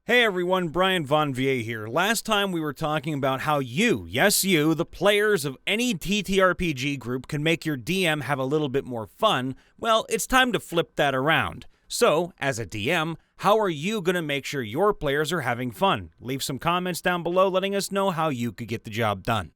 Hey everyone, Brian Von Vier here. Last time we were talking about how you, yes you, the players of any TTRPG group can make your DM have a little bit more fun. Well, it's time to flip that around. So, as a DM, how are you going to make sure your players are having fun? Leave some comments down below letting us know how you could get the job done.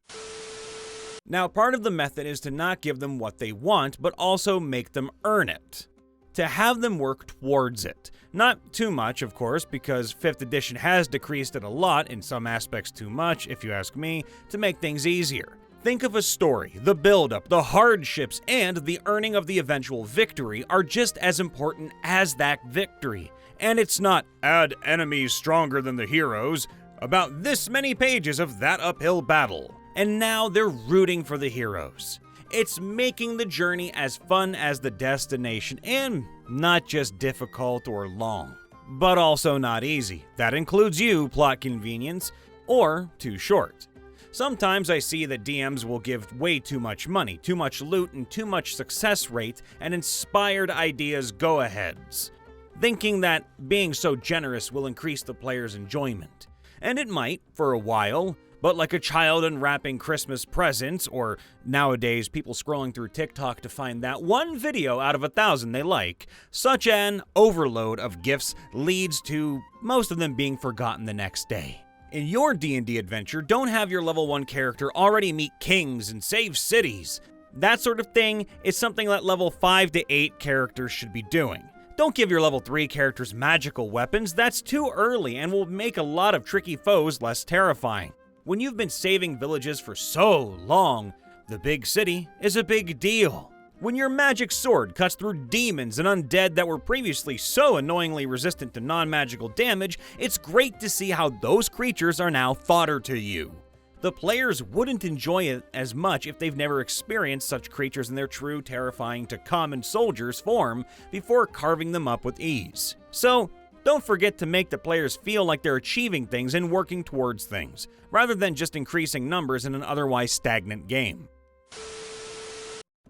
Now, part of the method is to not give them what they want, but also make them earn it. To have them work towards it. Not too much, of course, because 5th edition has decreased it a lot, in some aspects too much, if you ask me, to make things easier. Think of a story. The build-up, the hardships, and the earning of the eventual victory are just as important as that victory. And it's not, add enemies stronger than the heroes, about this many pages of that uphill battle. And now they're rooting for the heroes. It's making the journey as fun as the destination, and not just difficult or long. But also not easy. That includes you, plot convenience, or too short. Sometimes I see that DMs will give way too much money, too much loot, and too much success rate, and inspired ideas go-aheads, thinking that being so generous will increase the player's enjoyment. And it might, for a while, but like a child unwrapping Christmas presents, or nowadays people scrolling through TikTok to find that one video out of 1,000 they like, such an overload of gifts leads to most of them being forgotten the next day. In your D&D adventure, don't have your level 1 character already meet kings and save cities. That sort of thing is something that level 5 to 8 characters should be doing. Don't give your level 3 characters magical weapons, that's too early and will make a lot of tricky foes less terrifying. When you've been saving villages for so long, the big city is a big deal. When your magic sword cuts through demons and undead that were previously so annoyingly resistant to non-magical damage, it's great to see how those creatures are now fodder to you. The players wouldn't enjoy it as much if they've never experienced such creatures in their true terrifying to common soldiers form before carving them up with ease. So, don't forget to make the players feel like they're achieving things and working towards things, rather than just increasing numbers in an otherwise stagnant game.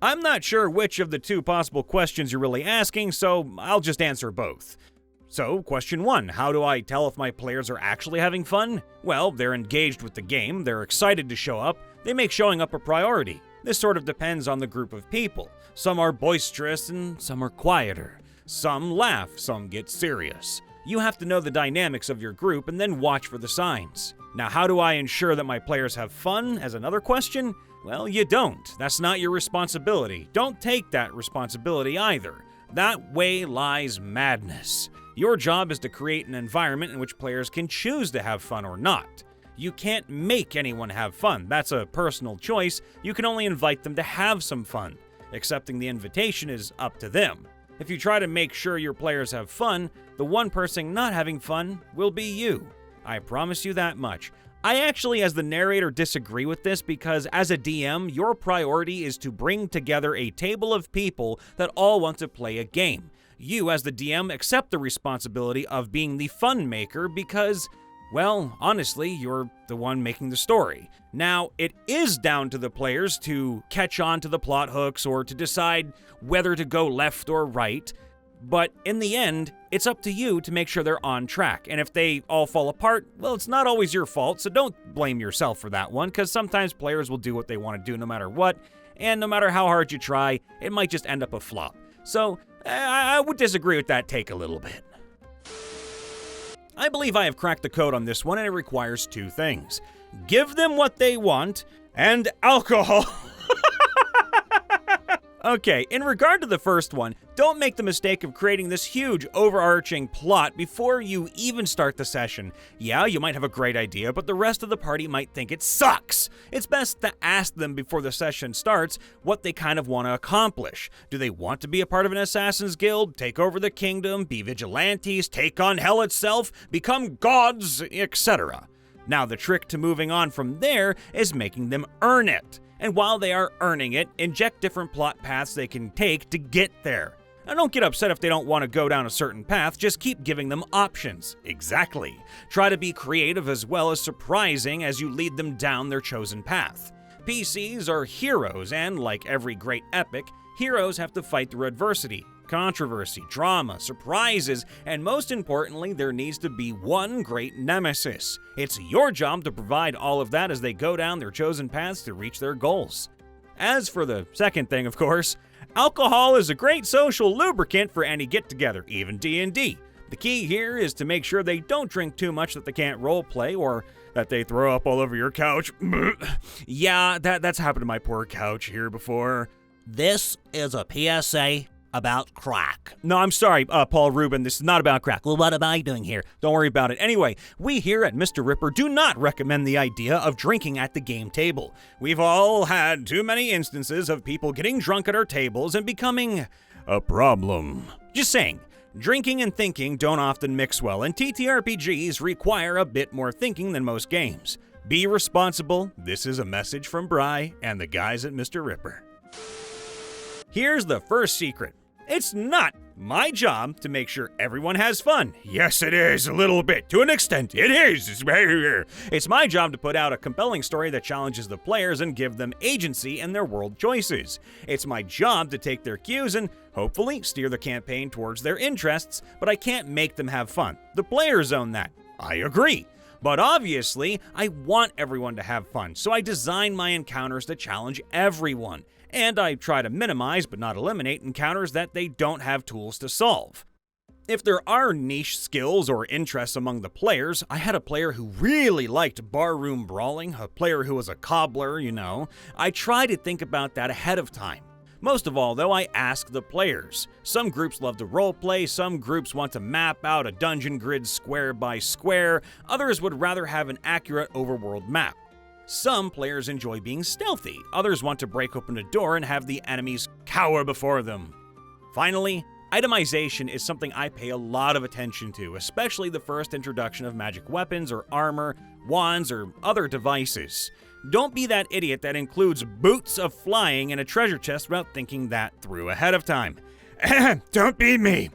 I'm not sure which of the two possible questions you're really asking, so I'll just answer both. So, question 1, how do I tell if my players are actually having fun? Well, they're engaged with the game, they're excited to show up, they make showing up a priority. This sort of depends on the group of people. Some are boisterous and some are quieter. Some laugh, some get serious. You have to know the dynamics of your group and then watch for the signs. Now, how do I ensure that my players have fun, as another question? Well, you don't. That's not your responsibility. Don't take that responsibility either. That way lies madness. Your job is to create an environment in which players can choose to have fun or not. You can't make anyone have fun. That's a personal choice. You can only invite them to have some fun. Accepting the invitation is up to them. If you try to make sure your players have fun, the one person not having fun will be you. I promise you that much. I actually, as the narrator, disagree with this because as a DM, your priority is to bring together a table of people that all want to play a game. You, as the DM, accept the responsibility of being the fun maker because, well, honestly, you're the one making the story. Now, it is down to the players to catch on to the plot hooks or to decide whether to go left or right, but in the end, it's up to you to make sure they're on track. And if they all fall apart, well, it's not always your fault, so don't blame yourself for that one, because sometimes players will do what they want to do no matter what, and no matter how hard you try, it might just end up a flop. So, I would disagree with that take a little bit. I believe I have cracked the code on this one, and it requires 2 things. Give them what they want, and alcohol. Okay, in regard to the first one, don't make the mistake of creating this huge overarching plot before you even start the session. Yeah, you might have a great idea, but the rest of the party might think it sucks. It's best to ask them before the session starts what they kind of want to accomplish. Do they want to be a part of an assassin's guild, take over the kingdom, be vigilantes, take on hell itself, become gods, etc.? Now, the trick to moving on from there is making them earn it. And while they are earning it, inject different plot paths they can take to get there. Now, don't get upset if they don't want to go down a certain path, just keep giving them options. Exactly. Try to be creative as well as surprising as you lead them down their chosen path. PCs are heroes, and like every great epic, heroes have to fight through adversity. controversy, drama, surprises, and most importantly, there needs to be one great nemesis. It's your job to provide all of that as they go down their chosen paths to reach their goals. As for the second thing, of course, alcohol is a great social lubricant for any get-together, even D&D. The key here is to make sure they don't drink too much that they can't roleplay or that they throw up all over your couch. Yeah, that's happened to my poor couch here before. This is a PSA about crack. No, I'm sorry, Paul Rubin, this is not about crack. Well, what am I doing here? Don't worry about it. Anyway, we here at MrRipper do not recommend the idea of drinking at the game table. We've all had too many instances of people getting drunk at our tables and becoming a problem. Just saying. Drinking and thinking don't often mix well, and TTRPGs require a bit more thinking than most games. Be responsible. This is a message from Bri and the guys at MrRipper. Here's the first secret. It's not my job to make sure everyone has fun. Yes, it is, a little bit. To an extent, it is. It's my job to put out a compelling story that challenges the players and give them agency in their world choices. It's my job to take their cues and hopefully steer the campaign towards their interests, but I can't make them have fun. The players own that. I agree. But obviously, I want everyone to have fun, so I design my encounters to challenge everyone. And I try to minimize but not eliminate encounters that they don't have tools to solve. If there are niche skills or interests among the players, I had a player who really liked barroom brawling, a player who was a cobbler, I try to think about that ahead of time. Most of all, though, I ask the players. Some groups love to roleplay, some groups want to map out a dungeon grid square by square, others would rather have an accurate overworld map. Some players enjoy being stealthy, others want to break open a door and have the enemies cower before them. Finally, itemization is something I pay a lot of attention to, especially the first introduction of magic weapons or armor, wands, or other devices. Don't be that idiot that includes boots of flying in a treasure chest without thinking that through ahead of time. Don't be me!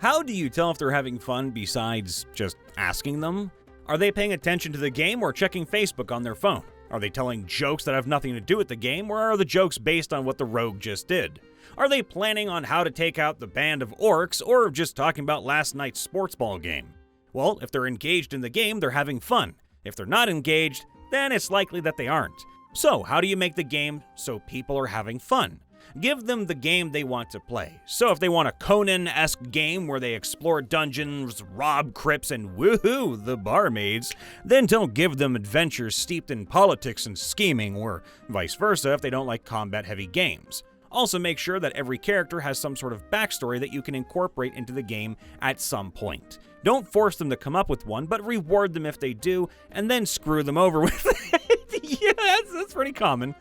How do you tell if they're having fun besides just asking them? Are they paying attention to the game or checking Facebook on their phone? Are they telling jokes that have nothing to do with the game, or are the jokes based on what the rogue just did? Are they planning on how to take out the band of orcs, or just talking about last night's sports ball game? Well, if they're engaged in the game, they're having fun. If they're not engaged, then it's likely that they aren't. So, how do you make the game so people are having fun? Give them the game they want to play. So if they want a Conan-esque game where they explore dungeons, rob crypts, and woohoo the barmaids, then don't give them adventures steeped in politics and scheming, or vice versa if they don't like combat-heavy games. Also make sure that every character has some sort of backstory that you can incorporate into the game at some point. Don't force them to come up with one, but reward them if they do, and then screw them over with it. Yeah, that's pretty common.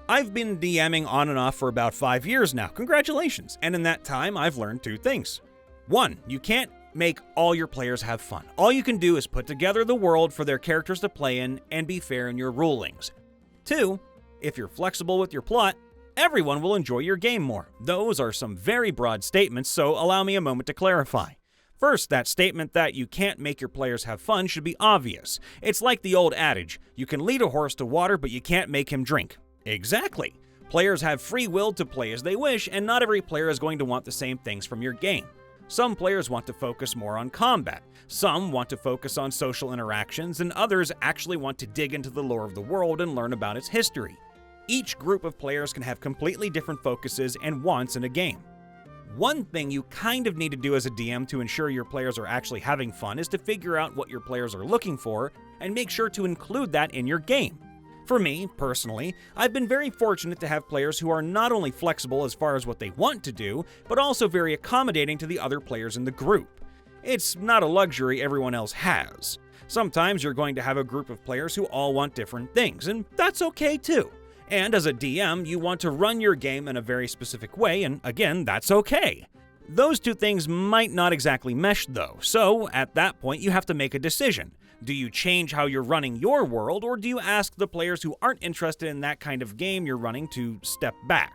I've been DMing on and off for about 5 years now. Congratulations. And in that time, I've learned 2 things. 1, you can't make all your players have fun. All you can do is put together the world for their characters to play in and be fair in your rulings. 2, if you're flexible with your plot, everyone will enjoy your game more. Those are some very broad statements, so allow me a moment to clarify. First, that statement that you can't make your players have fun should be obvious. It's like the old adage, you can lead a horse to water, but you can't make him drink. Exactly. Players have free will to play as they wish, and not every player is going to want the same things from your game. Some players want to focus more on combat, some want to focus on social interactions, and others actually want to dig into the lore of the world and learn about its history. Each group of players can have completely different focuses and wants in a game. One thing you kind of need to do as a DM to ensure your players are actually having fun is to figure out what your players are looking for and make sure to include that in your game. For me, personally, I've been very fortunate to have players who are not only flexible as far as what they want to do, but also very accommodating to the other players in the group. It's not a luxury everyone else has. Sometimes you're going to have a group of players who all want different things, and that's okay too. And as a DM, you want to run your game in a very specific way, and again, that's okay. Those 2 things might not exactly mesh though, so at that point you have to make a decision. Do you change how you're running your world, or do you ask the players who aren't interested in that kind of game you're running to step back?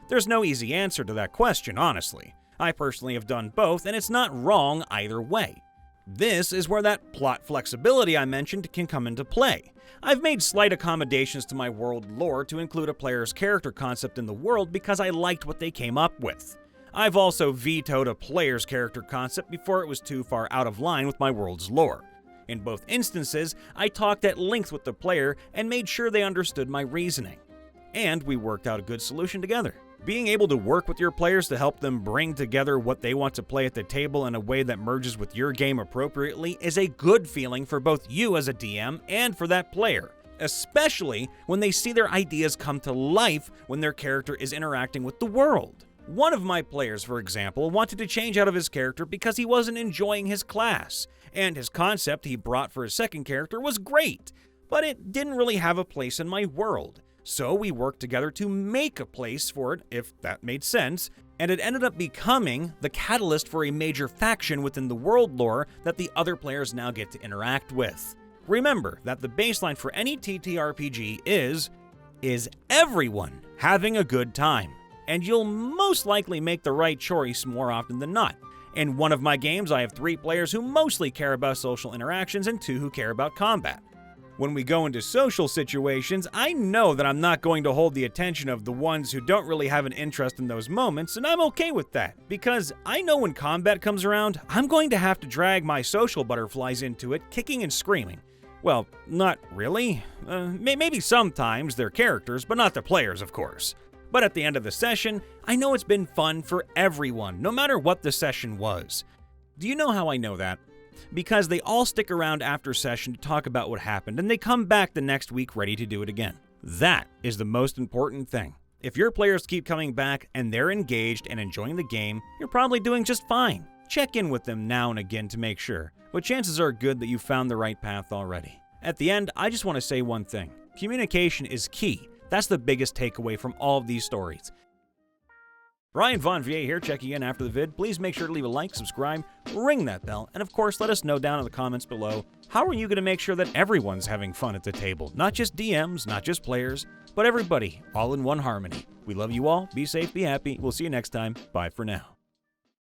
There's no easy answer to that question, honestly. I personally have done both, and it's not wrong either way. This is where that plot flexibility I mentioned can come into play. I've made slight accommodations to my world lore to include a player's character concept in the world because I liked what they came up with. I've also vetoed a player's character concept before it was too far out of line with my world's lore. In both instances, I talked at length with the player and made sure they understood my reasoning. And we worked out a good solution together. Being able to work with your players to help them bring together what they want to play at the table in a way that merges with your game appropriately is a good feeling for both you as a DM and for that player, especially when they see their ideas come to life when their character is interacting with the world. One of my players, for example, wanted to change out of his character because he wasn't enjoying his class, and his concept he brought for his second character was great, but it didn't really have a place in my world. So we worked together to make a place for it, if that made sense, and it ended up becoming the catalyst for a major faction within the world lore that the other players now get to interact with. Remember that the baseline for any TTRPG is everyone having a good time, and you'll most likely make the right choice more often than not. In one of my games, I have 3 players who mostly care about social interactions and 2 who care about combat. When we go into social situations, I know that I'm not going to hold the attention of the ones who don't really have an interest in those moments, and I'm okay with that, because I know when combat comes around, I'm going to have to drag my social butterflies into it, kicking and screaming. Well, not really. Maybe sometimes they're characters, but not the players, of course. But at the end of the session, I know it's been fun for everyone, no matter what the session was. Do you know how I know that? Because they all stick around after session to talk about what happened, and they come back the next week ready to do it again. That is the most important thing. If your players keep coming back and they're engaged and enjoying the game, you're probably doing just fine. Check in with them now and again to make sure, but chances are good that you found the right path already. At the end, I just want to say one thing. Communication is key. That's the biggest takeaway from all of these stories. Ryan Von VA here, checking in after the vid. Please make sure to leave a like, subscribe, ring that bell, and of course let us know down in the comments below, how are you going to make sure that everyone's having fun at the table? Not just DMs, not just players, but everybody, all in one harmony. We love you all, be safe, be happy, we'll see you next time, bye for now.